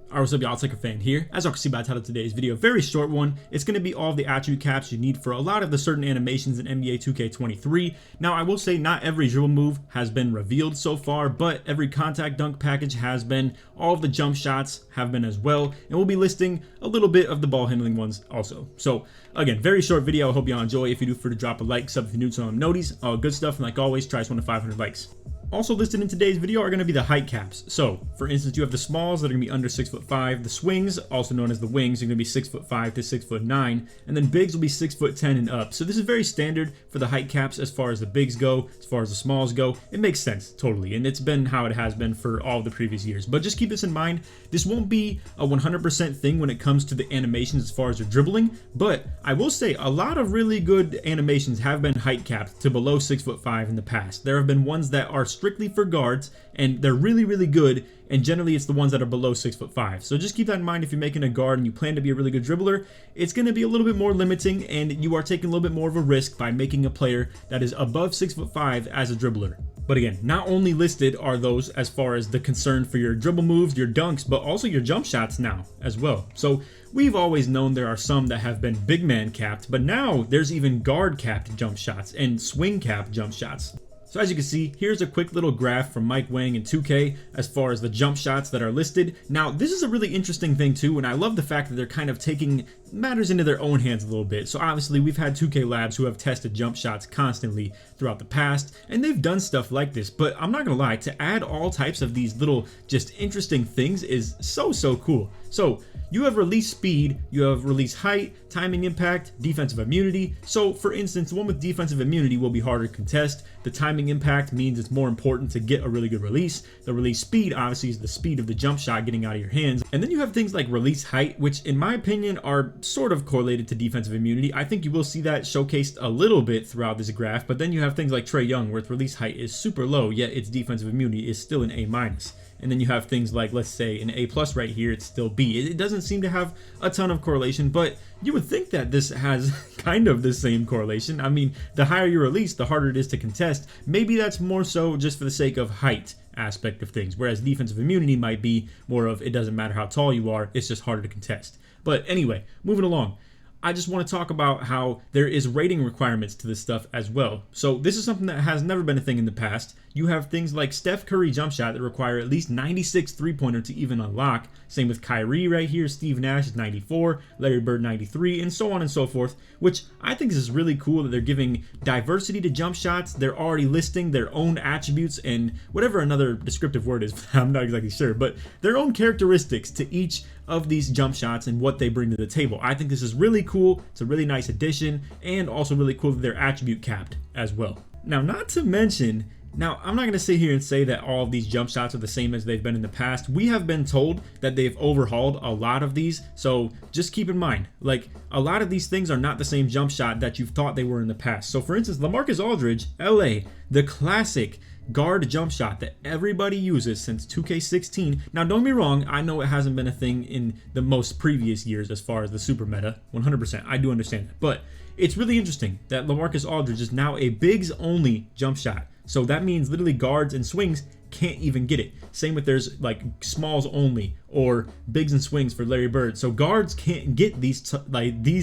Alright, what's up y'all, it's LakerFan here. As y'all can see by the title of today's video, a very short one. It's going to be all of the attribute caps you need for a lot of the certain animations in NBA 2K23. Now I will say not every dribble move has been revealed so far, but every contact dunk package has been. All of the jump shots have been as well, and we'll be listing a little bit of the ball handling ones also. So again, very short video. I hope y'all enjoy. If you do, feel free to drop a like, sub if you're new to noties, all good stuff, and like always, try us 1 to 500 likes. Also listed in today's video are going to be the height caps. So, for instance, you have the smalls that are going to be under 6'5", the swings, also known as the wings, are going to be 6'5" to 6'9", and then bigs will be 6'10" and up. So this is very standard for the height caps as far as the bigs go, as far as the smalls go. It makes sense, totally, and it's been how it has been for all the previous years. But just keep this in mind, this won't be a 100% thing when it comes to the animations as far as your dribbling, but I will say a lot of really good animations have been height capped to below 6'5" in the past. There have been ones that are strictly for guards, and they're really good, and generally it's the ones that are below 6'5". So just keep that in mind if you're making a guard and you plan to be a really good dribbler. It's going to be a little bit more limiting, and you are taking a little bit more of a risk by making a player that is above 6'5" as a dribbler. But again, not only listed are those as far as the concern for your dribble moves, your dunks, but also your jump shots now as well. So we've always known there are some that have been big man capped, but now there's even guard capped jump shots and swing capped jump shots. So as you can see, here's a quick little graph from Mike Wang and 2K as far as the jump shots that are listed. Now, this is a really interesting thing too, and I love the fact that they're kind of taking matters into their own hands a little bit. So obviously, we've had 2K Labs who have tested jump shots constantly throughout the past, and they've done stuff like this. But I'm not gonna lie, to add all types of these little just interesting things is so cool. So you have release speed, you have release height, timing impact, defensive immunity. So for instance, the one with defensive immunity will be harder to contest. The timing impact means it's more important to get a really good release. The release speed obviously is the speed of the jump shot getting out of your hands. And then you have things like release height, which in my opinion are sort of correlated to defensive immunity. I think you will see that showcased a little bit throughout this graph, but then you have things like Trae Young where its release height is super low, yet its defensive immunity is still an A-. And then you have things like, let's say, an A+ right here, it's still B. It doesn't seem to have a ton of correlation, but you would think that this has kind of the same correlation. I mean, the higher your release, the harder it is to contest. Maybe that's more so just for the sake of height aspect of things, whereas defensive immunity might be more of it doesn't matter how tall you are, it's just harder to contest. But anyway, moving along. I just want to talk about how there is rating requirements to this stuff as well. So this is something that has never been a thing in the past. You have things like Steph Curry jump shot that require at least 96 three-pointer to even unlock. Same with Kyrie right here. Steve Nash is 94, Larry Bird 93, and so on and so forth, which I think is really cool that they're giving diversity to jump shots. They're already listing their own attributes and whatever another descriptive word is, I'm not exactly sure, but their own characteristics to each of these jump shots and what they bring to the table. I think this is really cool. It's a really nice addition, and also really cool that they're attribute capped as well. Now, not to mention, now, I'm not going to sit here and say that all of these jump shots are the same as they've been in the past. We have been told that they've overhauled a lot of these, so just keep in mind, like, a lot of these things are not the same jump shot that you've thought they were in the past. So, for instance, LaMarcus Aldridge, LA, the classic guard jump shot that everybody uses since 2K16. Now, don't get me wrong, I know it hasn't been a thing in the most previous years as far as the super meta, 100%, I do understand that, but it's really interesting that LaMarcus Aldridge is now a bigs only jump shot. So that means literally guards and swings can't even get it. Same with there's like smalls only or bigs and swings for Larry Bird. So guards can't get these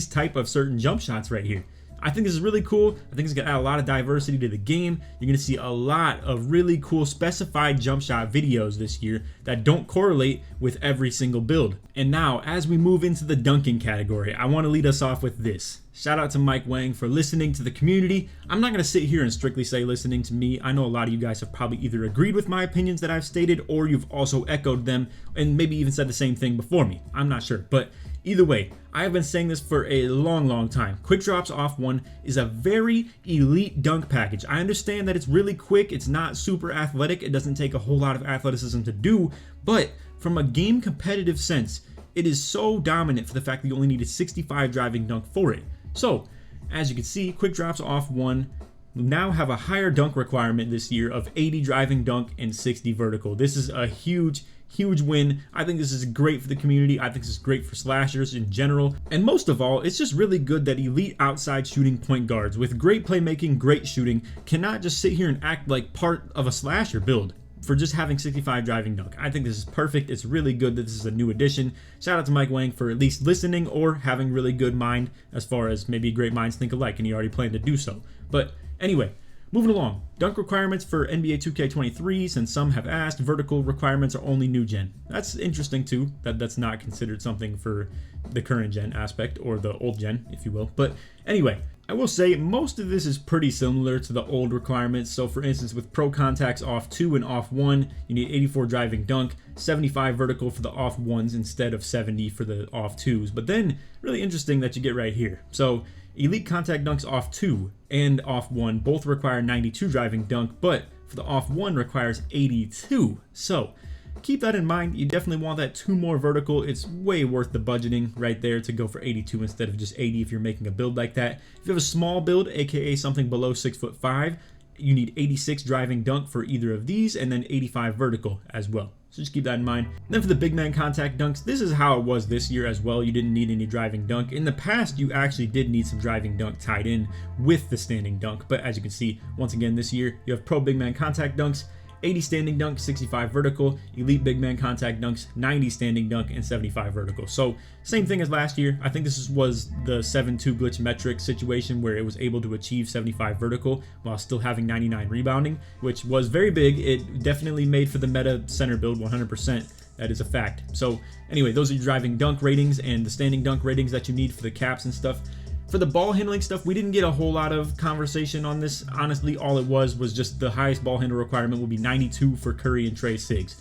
type of certain jump shots right here. I think this is really cool. I think it's going to add a lot of diversity to the game. You're going to see a lot of really cool specified jump shot videos this year that don't correlate with every single build. And now, as we move into the dunking category, I want to lead us off with this. Shout out to Mike Wang for listening to the community. I'm not going to sit here and strictly say listening to me. I know a lot of you guys have probably either agreed with my opinions that I've stated, or you've also echoed them and maybe even said the same thing before me. I'm not sure, but either way, I have been saying this for a long time. Quick Drops Off 1 is a very elite dunk package. I understand that it's really quick, it's not super athletic, it doesn't take a whole lot of athleticism to do, but from a game competitive sense, it is so dominant for the fact that you only needed 65 driving dunk for it. So, as you can see, Quick Drops Off 1 now have a higher dunk requirement this year of 80 driving dunk and 60 vertical. This is a huge win. I think this is great for the community. I think this is great for slashers in general. And most of all, it's just really good that elite outside shooting point guards with great playmaking, great shooting, cannot just sit here and act like part of a slasher build. for just having 65 driving dunk. I think this is perfect. It's really good that this is a new addition. Shout out to Mike Wang for at least listening or having really good mind as far as maybe great minds think alike, and he already planned to do so. But anyway, moving along. Dunk requirements for NBA 2K23, since some have asked, vertical requirements are only new gen. That's interesting too, that's not considered something for the current gen aspect, or the old gen, if you will. But anyway, I will say most of this is pretty similar to the old requirements. So for instance, with pro contacts off 2 and off 1, you need 84 driving dunk, 75 vertical for the off 1s instead of 70 for the off 2s. But then, really interesting that you get right here. So elite contact dunks off 2 and off 1 both require 92 driving dunk, but for the off 1 requires 82. So keep that in mind. You definitely want that 2 more vertical. It's way worth the budgeting right there to go for 82 instead of just 80 if you're making a build like that. If you have a small build, aka something below 6'5", you need 86 driving dunk for either of these, and then 85 vertical as well. So just keep that in mind. Then for the big man contact dunks, this is how it was this year as well. You didn't need any driving dunk. In the past, you actually did need some driving dunk tied in with the standing dunk. But as you can see, once again this year, you have pro big man contact dunks, 80 standing dunk, 65 vertical, elite big man contact dunks, 90 standing dunk, and 75 vertical. So same thing as last year. I think this was the 7-2 glitch metric situation where it was able to achieve 75 vertical while still having 99 rebounding, which was very big. It definitely made for the meta center build 100%. That is a fact. So anyway, those are your driving dunk ratings and the standing dunk ratings that you need for the caps and stuff. For the ball handling stuff, we didn't get a whole lot of conversation on this. Honestly, all it was just the highest ball handle requirement would be 92 for Curry and Trey Siggs.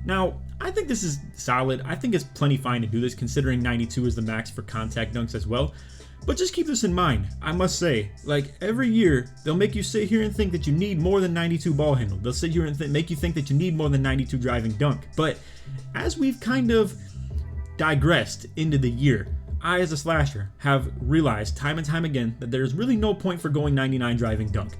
Now, I think this is solid. I think it's plenty fine to do this, considering 92 is the max for contact dunks as well. But just keep this in mind. I must say, like, every year, they'll make you sit here and think that you need more than 92 ball handle. They'll sit here and make you think that you need more than 92 driving dunk. But as we've kind of digressed into the year, I, as a slasher, have realized time and time again that there's really no point for going 99 driving dunk.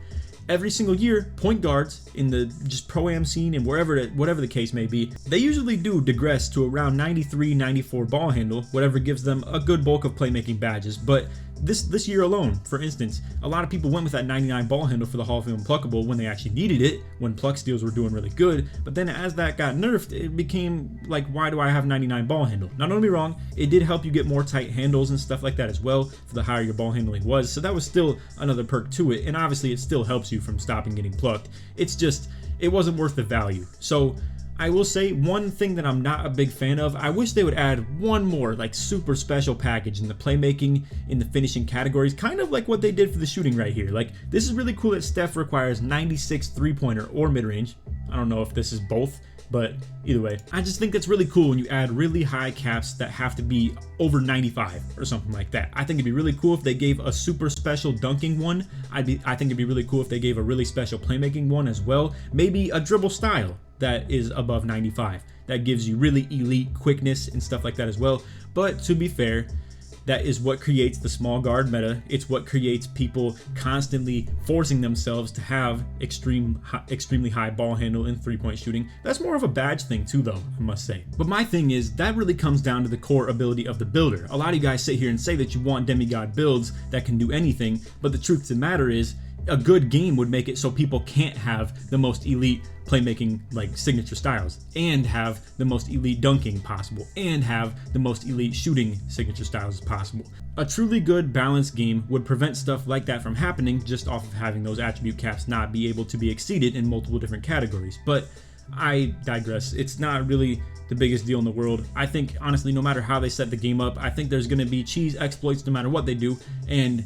Every single year, point guards in the just pro-am scene and whatever the case may be, they usually do digress to around 93, 94 ball handle, whatever gives them a good bulk of playmaking badges. But this year alone, for instance, a lot of people went with that 99 ball handle for the Hall of Fame Pluckable when they actually needed it, when pluck steals were doing really good. But then as that got nerfed, it became like, why do I have 99 ball handle? Now, don't get me wrong, it did help you get more tight handles and stuff like that as well for the higher your ball handling was. So that was still another perk to it. And obviously it still helps you from stopping getting plucked. It's just, it wasn't worth the value. So I will say one thing that I'm not a big fan of, I wish they would add one more like super special package in the playmaking, in the finishing categories, kind of like what they did for the shooting right here. Like, this is really cool that Steph requires 96 3-pointer or mid-range. I don't know if this is both, but either way, I just think that's really cool when you add really high caps that have to be over 95 or something like that. I think it'd be really cool if they gave a super special dunking one. I think it'd be really cool if they gave a really special playmaking one as well. Maybe a dribble style that is above 95. That gives you really elite quickness and stuff like that as well. But to be fair, that is what creates the small guard meta. It's what creates people constantly forcing themselves to have extremely high ball handle and 3-point shooting. That's more of a badge thing too, though, I must say. But my thing is, that really comes down to the core ability of the builder. A lot of you guys sit here and say that you want demigod builds that can do anything, but the truth of the matter is, a good game would make it so people can't have the most elite playmaking like signature styles and have the most elite dunking possible and have the most elite shooting signature styles as possible. A truly good balanced game would prevent stuff like that from happening just off of having those attribute caps not be able to be exceeded in multiple different categories. But I digress. It's not really the biggest deal in the world. I think honestly, no matter how they set the game up, I think there's going to be cheese exploits no matter what they do, and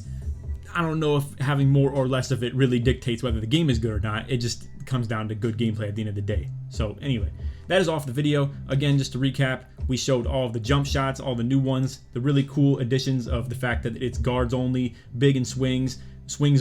I don't know if having more or less of it really dictates whether the game is good or not. It just comes down to good gameplay at the end of the day. So anyway, that is all for the video. Again, just to recap, we showed all of the jump shots, all the new ones, the really cool additions of the fact that it's guards only, big and swings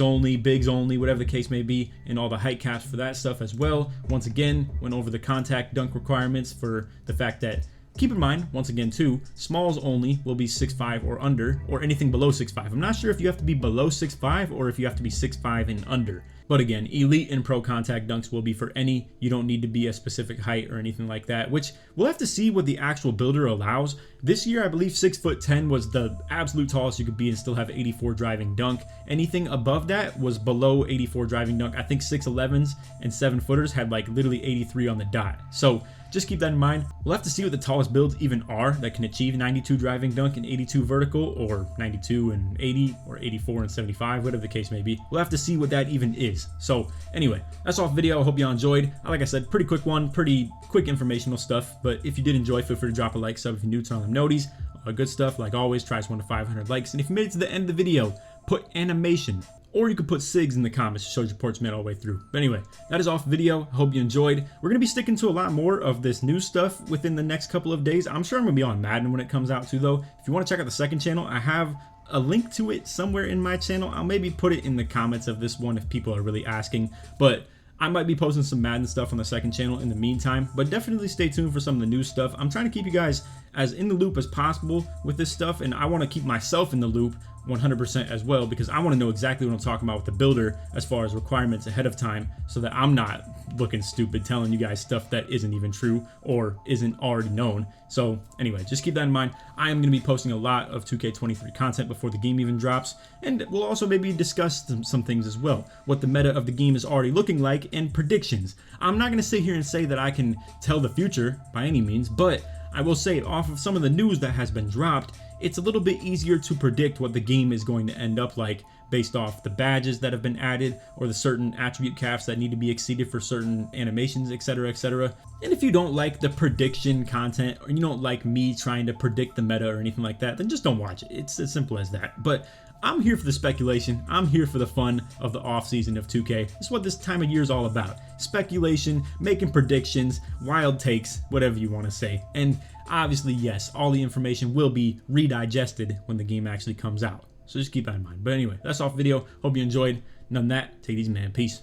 only, bigs only, whatever the case may be, and all the height caps for that stuff as well. Once again, went over the contact dunk requirements for the fact that Keep in mind, once again too, smalls only will be 6'5" or under, or anything below 6'5". I'm not sure if you have to be below 6'5" or if you have to be 6'5" and under. But again, elite and pro contact dunks will be for any. You don't need to be a specific height or anything like that, which we'll have to see what the actual builder allows. This year, I believe 6'10" was the absolute tallest you could be and still have 84 driving dunk. Anything above that was below 84 driving dunk. I think 6'11s and 7-footers had like literally 83 on the dot. So just keep that in mind. We'll have to see what the tallest builds even are that can achieve 92 driving dunk and 82 vertical, or 92 and 80, or 84 and 75, whatever the case may be. We'll have to see what that even is. So anyway, that's all the video. I hope y'all enjoyed. Like I said, pretty quick one, pretty quick informational stuff. But if you did enjoy, feel free to drop a like, sub if you're new, turn on them noties. All good stuff. Like always, try 1 to 500 likes. And if you made it to the end of the video, put animation. Or you could put SIGs in the comments to show your ports made all the way through. But anyway, that is all for the video. I hope you enjoyed. We're going to be sticking to a lot more of this new stuff within the next couple of days. I'm sure I'm going to be on Madden when it comes out too, though. If you want to check out the second channel, I have a link to it somewhere in my channel. I'll maybe put it in the comments of this one if people are really asking. But I might be posting some Madden stuff on the second channel in the meantime, but definitely stay tuned for some of the new stuff. I'm trying to keep you guys as in the loop as possible with this stuff, and I want to keep myself in the loop 100% as well, because I want to know exactly what I'm talking about with the builder as far as requirements ahead of time, so that I'm not looking stupid telling you guys stuff that isn't even true or isn't already known. So anyway, just keep that in mind. I am going to be posting a lot of 2K23 content before the game even drops, and we'll also maybe discuss some things as well, what the meta of the game is already looking like, and predictions. I'm not going to sit here and say that I can tell the future by any means, but I will say, off of some of the news that has been dropped, it's a little bit easier to predict what the game is going to end up like based off the badges that have been added or the certain attribute caps that need to be exceeded for certain animations, etc, etc. And if you don't like the prediction content, or you don't like me trying to predict the meta or anything like that, then just don't watch it. It's as simple as that. But I'm here for the speculation. I'm here for the fun of the off season of 2K. This is what this time of year is all about. Speculation, making predictions, wild takes, whatever you want to say. And obviously, yes, all the information will be redigested when the game actually comes out. So just keep that in mind. But anyway, that's all for the video. Hope you enjoyed. None of that. Take it easy, man. Peace.